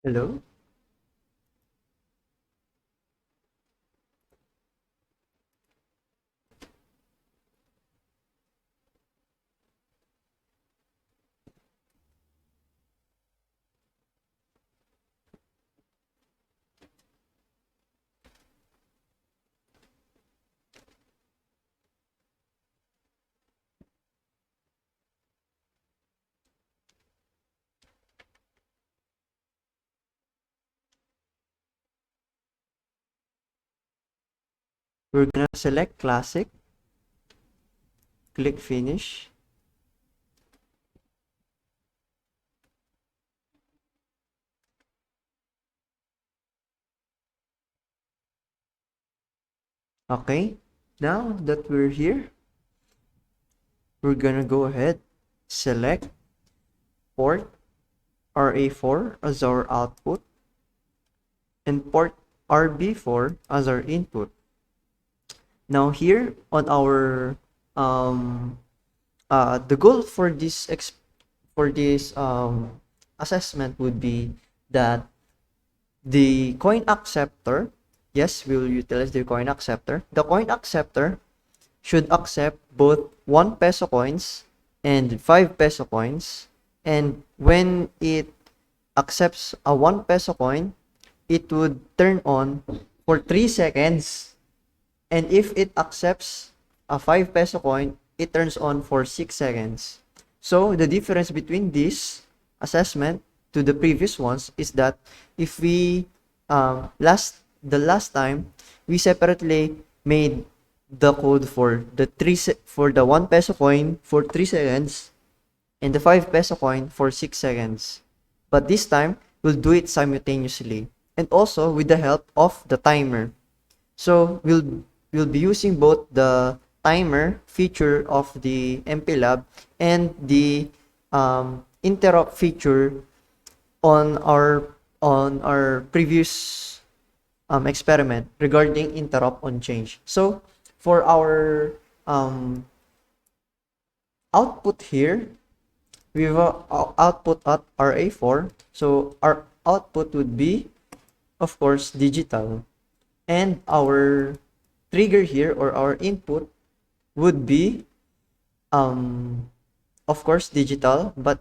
Hello? We're gonna select classic, click finish. Okay, now that we're here, we're gonna go ahead, select port RA4 as our output and port RB4 as our input. Now here on our the goal for this assessment would be that the coin acceptor, yes, we will utilize the coin acceptor. The coin acceptor should accept both 1 peso coins and 5 peso coins. And when it accepts a 1 peso coin, it would turn on for 3 seconds. And if it accepts a 5 peso coin, it turns on for 6 seconds. So the difference between this assessment to the previous ones is that if we the last time we separately made the code for the 1 peso coin for 3 seconds and the 5 peso coin for 6 seconds. But this time we'll do it simultaneously and also with the help of the timer. So we'll be using both the timer feature of the MPLab and the interrupt feature on our previous experiment regarding interrupt on change. So for our output here, we have output at RA4. So our output would be, of course, digital. And our trigger here or our input would be, of course, digital, but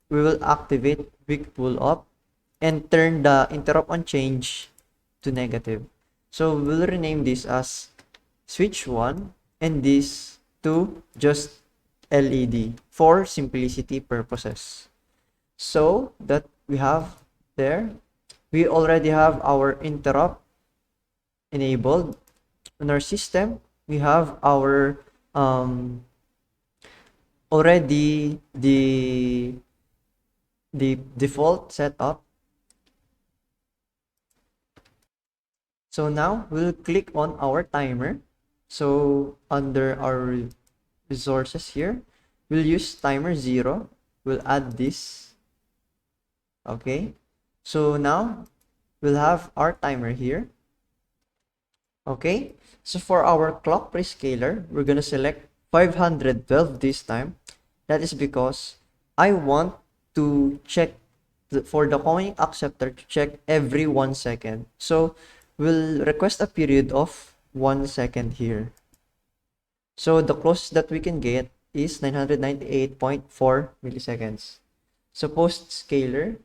we will activate quick pull up and turn the interrupt on change to negative. So we'll rename this as switch 1 and this to just LED for simplicity purposes. So that we have there, we already have our interrupt enabled on our system. We have our already the default setup. So now we'll click on our timer. So under our resources here, we'll use timer 0. We'll add this. Okay. So now we'll have our timer here. Okay. So for our clock prescaler, we're gonna select 512 this time. That is because I want to check for the coin acceptor to check every 1 second. So we'll request a period of 1 second here. So the closest that we can get is 998.4 milliseconds. So post scaler,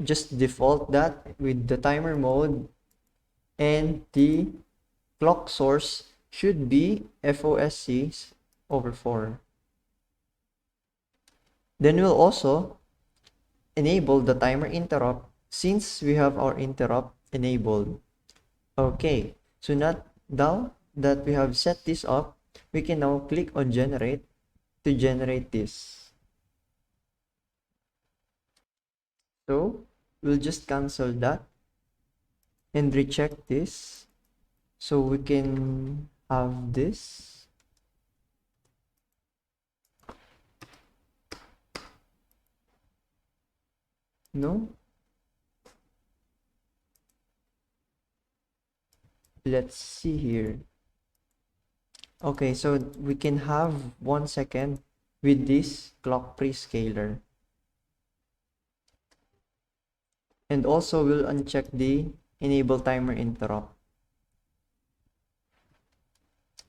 just default that with the timer mode, and the clock source should be FOSC over 4. Then we'll also enable the timer interrupt since we have our interrupt enabled. Okay, so now that we have set this up, we can now click on generate to generate this. So we'll just cancel that and recheck this so we can have this. No, let's see here. Okay, so we can have 1 second with this clock prescaler. And also we'll uncheck the enable timer interrupt.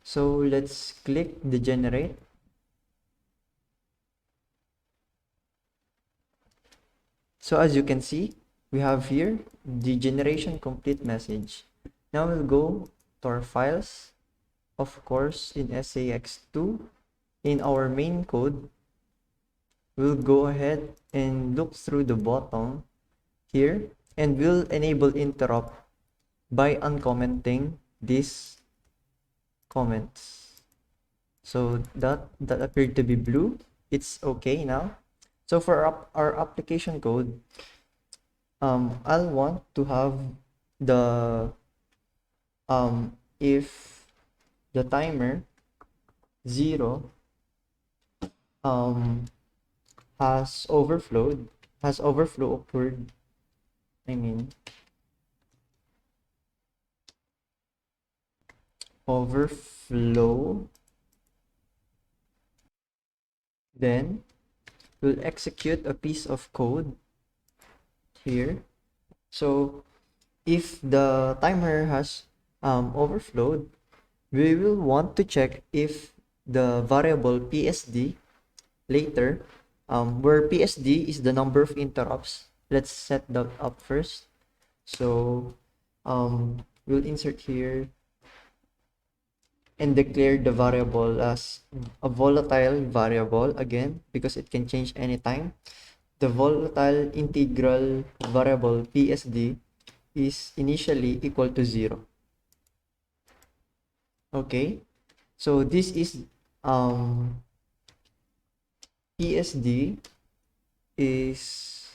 So let's click the generate. So as you can see, we have here the generation complete message. Now we'll go to our files, of course in SAX2. In our main code, we'll go ahead and look through the bottom here, and we'll enable interrupt by uncommenting these comments. So that appeared to be blue. It's okay now. So for our application code, I'll want to have the if the timer 0 has overflow occurred. I mean overflow, then we'll execute a piece of code here. So if the timer has overflowed, we will want to check if the variable PSD later, where PSD is the number of interrupts. Let's set that up first. So we'll insert here and declare the variable as a volatile variable again, because it can change anytime. The volatile integral variable PSD is initially equal to 0. Okay, so this is PSD is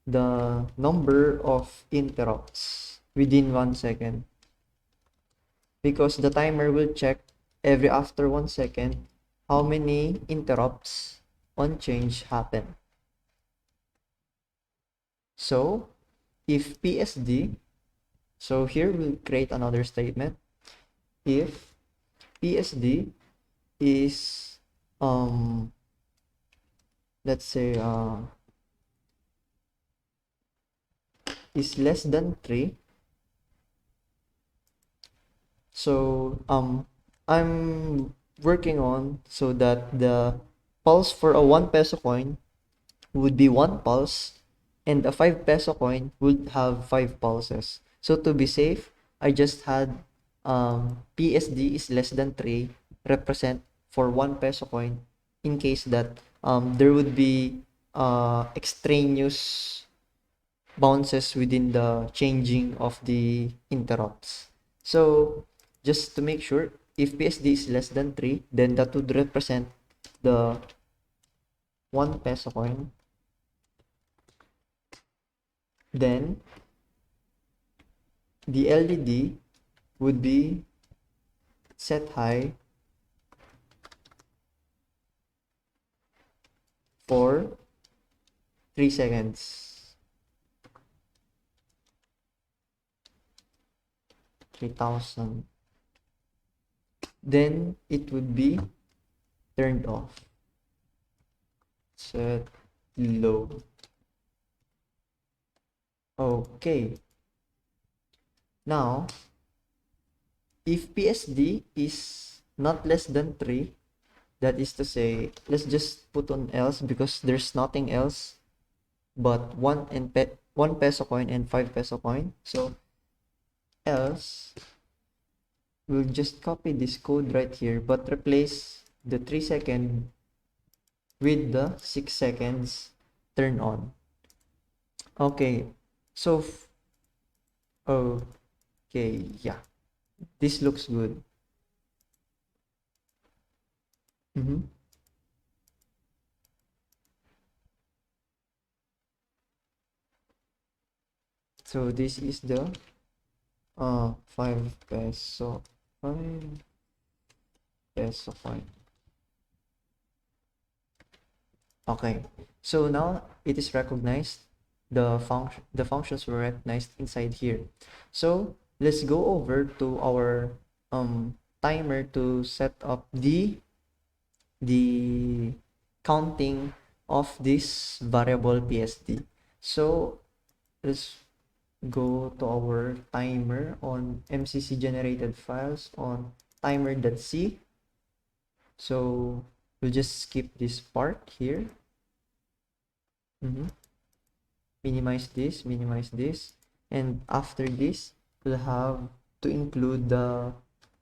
the number of interrupts within 1 second, because the timer will check every after 1 second how many interrupts on change happen. So if PSD, so here we'll create another statement. If PSD is let's say is less than 3, so I'm working on so that the pulse for a 1 peso coin would be 1 pulse, and a 5 peso coin would have 5 pulses. So to be safe, I just had PSD is less than 3 represent for 1 peso coin, in case that there would be extraneous bounces within the changing of the interrupts. So just to make sure, if PSD is less than 3, then that would represent the 1 peso coin. Then the LED would be set high for 3 seconds. 3000. Then it would be turned off. Set low. Okay. Now, if PSD is not less than 3, that is to say, let's just put on else, because there's nothing else but 1 peso coin and 5 peso coin. So else, we'll just copy this code right here, but replace the 3 second with the 6 seconds turn on. Okay, so okay, yeah, this looks good. So this is the 5 peso coin, Okay, so now it is recognized. The functions were recognized inside here. So let's go over to our timer to set up the counting of this variable PSD. So let's go to our timer on MCC generated files on timer.c. So we'll just skip this part here. Minimize this, and after this we'll have to include the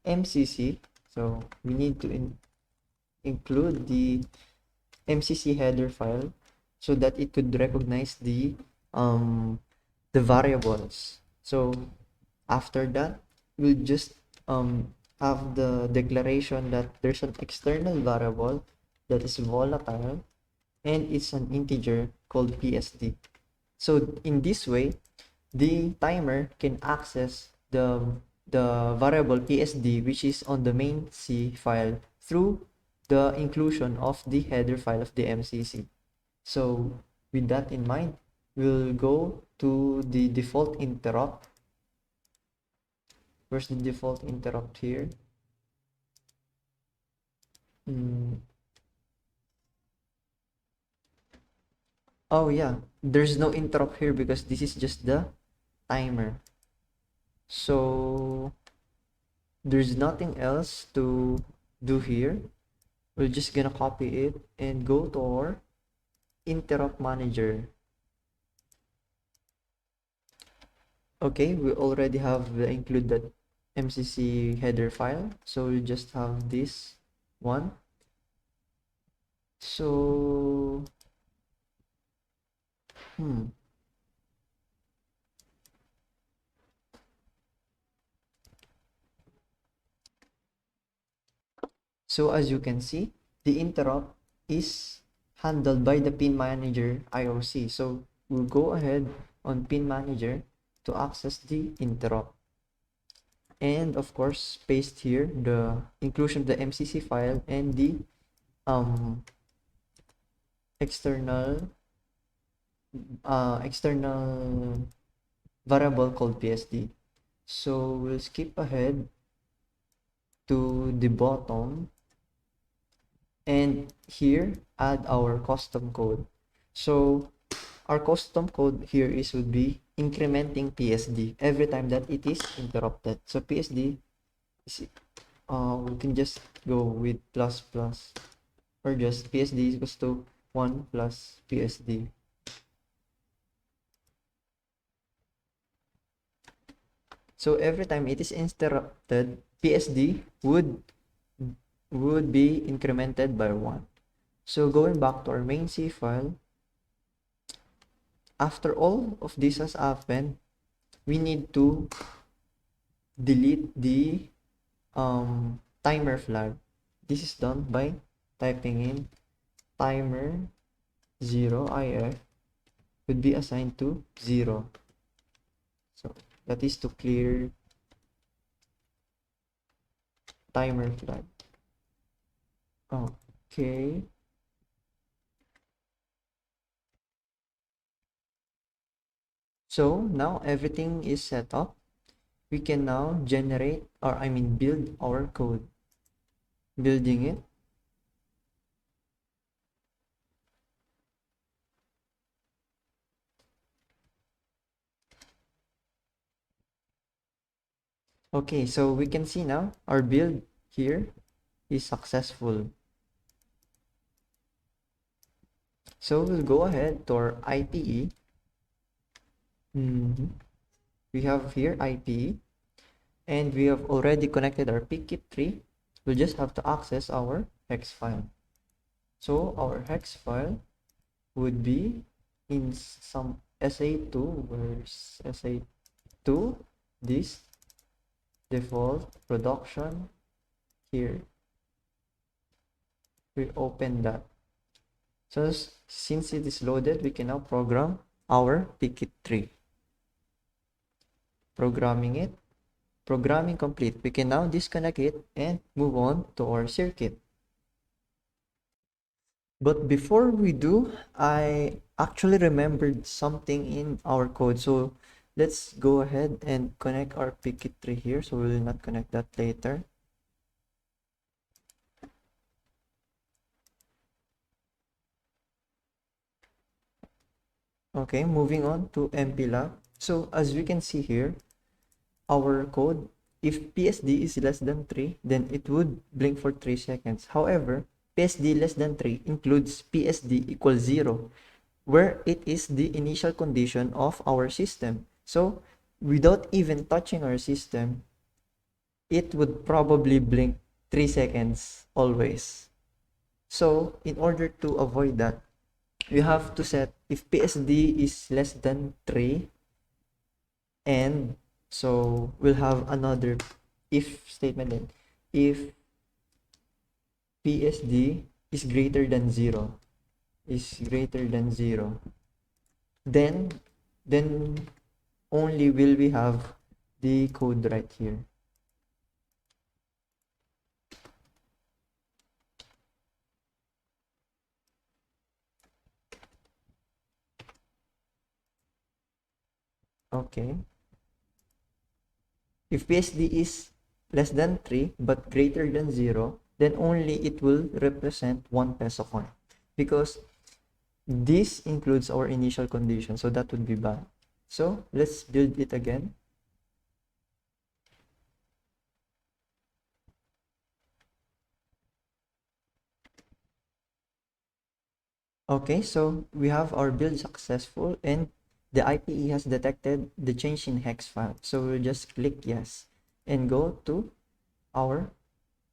MCC. So we need to include the MCC header file so that it could recognize the variables. So after that we'll just have the declaration that there's an external variable that is volatile and it's an integer called PSD. So in this way, the timer can access the variable PSD, which is on the main C file, through the inclusion of the header file of the MCC. So with that in mind, we'll go to the default interrupt. Where's the default interrupt here? Oh yeah, there's no interrupt here because this is just the timer. So there's nothing else to do here. We're just gonna copy it and go to our interrupt manager. Okay, we already have the included MCC header file, so we just have this one. So so as you can see, the interrupt is handled by the pin manager IOC. So we'll go ahead on pin manager to access the interrupt. And of course, paste here the inclusion of the MCC file and the external variable called PSD. So we'll skip ahead to the bottom and here add our custom code. So our custom code here would be incrementing PSD every time that it is interrupted. So PSD is, we can just go with plus plus, or just PSD is equals to 1 plus PSD. So every time it is interrupted, PSD would be incremented by 1. So going back to our main C file, after all of this has happened, we need to delete the timer flag. This is done by typing in timer 0 if would be assigned to 0. So that is to clear timer flag. Okay. So now everything is set up. We can now generate, or build our code. Building it. Okay, so we can see now our build here is successful. So we'll go ahead to our IPE. We have here IPE, and we have already connected our pkit tree. We'll just have to access our hex file. So our hex file would be in some SA2, where's SA2, this default production here. We open that. So since it is loaded, we can now program our pkit tree. Programming complete. We can now disconnect it and move on to our circuit. But before we do, I actually remembered something in our code. So let's go ahead and connect our pkit tree here. So we will not connect that later. Okay, moving on to MPLAB. So as we can see here, our code, if PSD is less than 3, then it would blink for 3 seconds. However, PSD less than 3 includes PSD equals 0, where it is the initial condition of our system. So without even touching our system, it would probably blink 3 seconds always. So in order to avoid that, you have to set if PSD is less than 3, and so we'll have another if statement then. If PSD is greater than 0, then only will we have the code right here. Okay. If PSD is less than 3 but greater than 0, then only it will represent 1 peso coin, because this includes our initial condition, so that would be bad. So let's build it again. Okay, so we have our build successful, and the IPE has detected the change in hex file. So we'll just click yes and go to our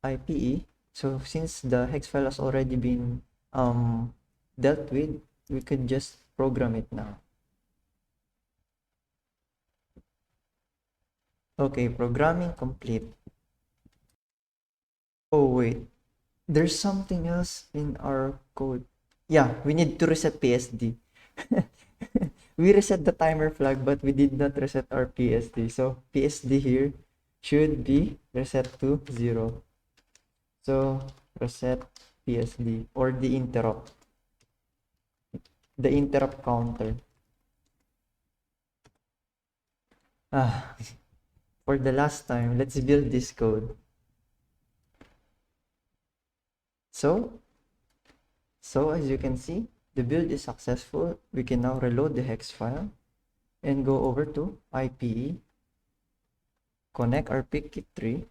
IPE. So since the hex file has already been dealt with, we could just program it now. Okay, programming complete. Oh wait, there's something else in our code. Yeah, we need to reset PSD. We reset the timer flag, but we did not reset our PSD. So PSD here should be reset to 0. So reset PSD, or the interrupt counter. For the last time, let's build this code. So as you can see, the build is successful. We can now reload the hex file and go over to IPE, connect our picket tree,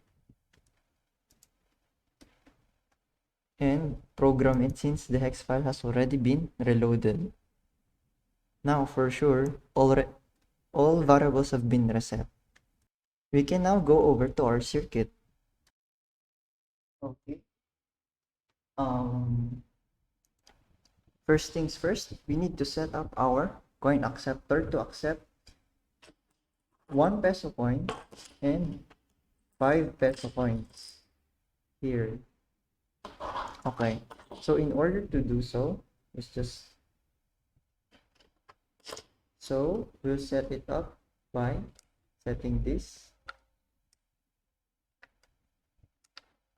and program it since the hex file has already been reloaded. Now for sure, all variables have been reset. We can now go over to our circuit. Okay. First things first, we need to set up our coin acceptor to accept 1 peso coin and 5 peso coins here. Okay, so in order to do so, we'll set it up by setting this.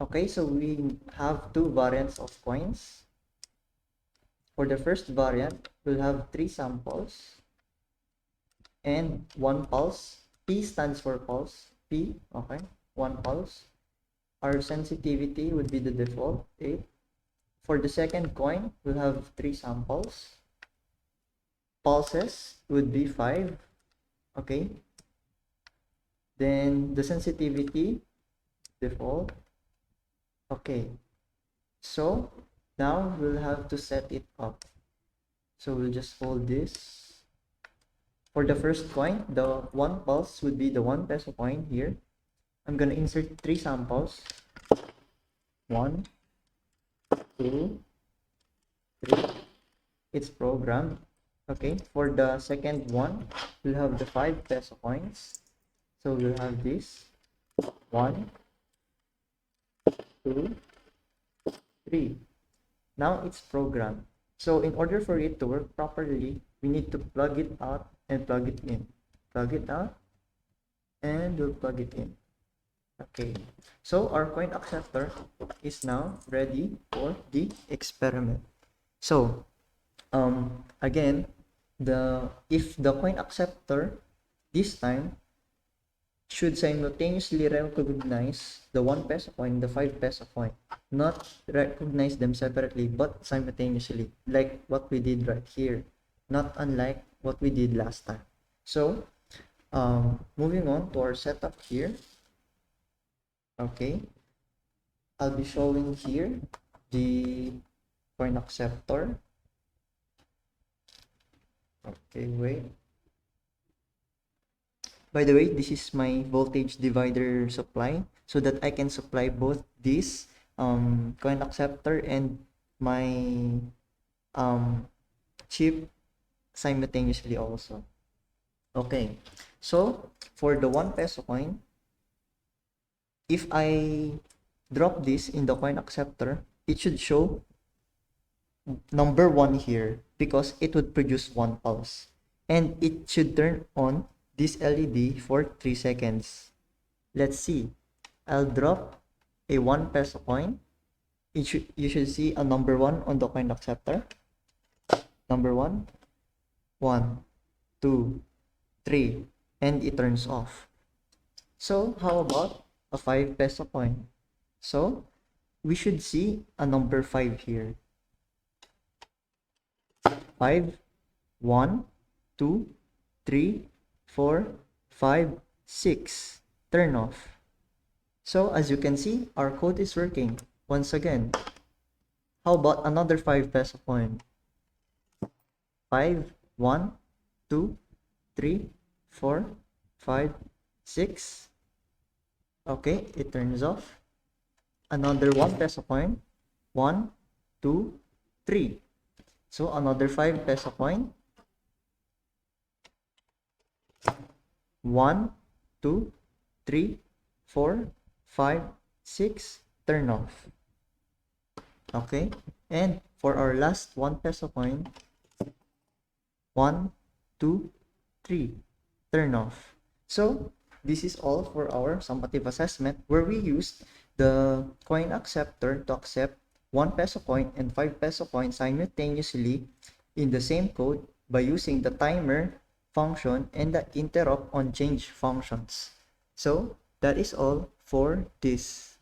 Okay, so we have 2 variants of coins. For the first variant, we'll have 3 samples and 1 pulse. P stands for pulse. P, okay, 1 pulse. Our sensitivity would be the default 8. For the second coin, we'll have 3 samples. Pulses would be 5. Okay. Then the sensitivity default. Okay. So now we'll have to set it up. So we'll just hold this. For the first coin, the 1 pulse would be the 1 peso coin here. I'm gonna insert 3 samples. 1, 2, 3. It's programmed. Okay, for the second one, we'll have the 5 peso coins. So we'll have this 1, 2, 3. Now it's programmed. So in order for it to work properly, we need to plug it out and plug it in. Plug it out and we'll plug it in. Okay, so our coin acceptor is now ready for the experiment. So again, if the coin acceptor this time should simultaneously recognize the 1 peso coin, the 5 peso coin, not recognize them separately but simultaneously, like what we did right here, not unlike what we did last time. So Moving on to our setup here. Okay, I'll be showing here the coin acceptor. Okay, wait. By the way, this is my voltage divider supply so that I can supply both this coin acceptor and my chip simultaneously also. Okay, so for the 1 peso coin, if I drop this in the coin acceptor, it should show number 1 here because it would produce 1 pulse. And it should turn on this LED for 3 seconds. Let's see. I'll drop a 1 peso coin. You should see a number 1 on the coin acceptor. Number 1, 1, 2, 3, and it turns off. So how about a 5 peso coin? So we should see a number 5 here. 5, 1, 2, 3, 4, 5, 6. Turn off. So as you can see, our code is working. Once again, how about another 5 peso coin? 5, 1, 2, 3, 4, 5, 6. Okay, it turns off. Another 1 peso coin. 1, 2, 3. So another 5 peso coin. 1, 2, 3, 4, 5, 6. Turn off. Okay, and for our last 1 peso coin, 1, 2, 3. Turn off. So this is all for our summative assessment where we used the coin acceptor to accept 1 peso coin and 5 peso coin simultaneously in the same code by using the timer function and the interrupt on change functions. So that is all for this.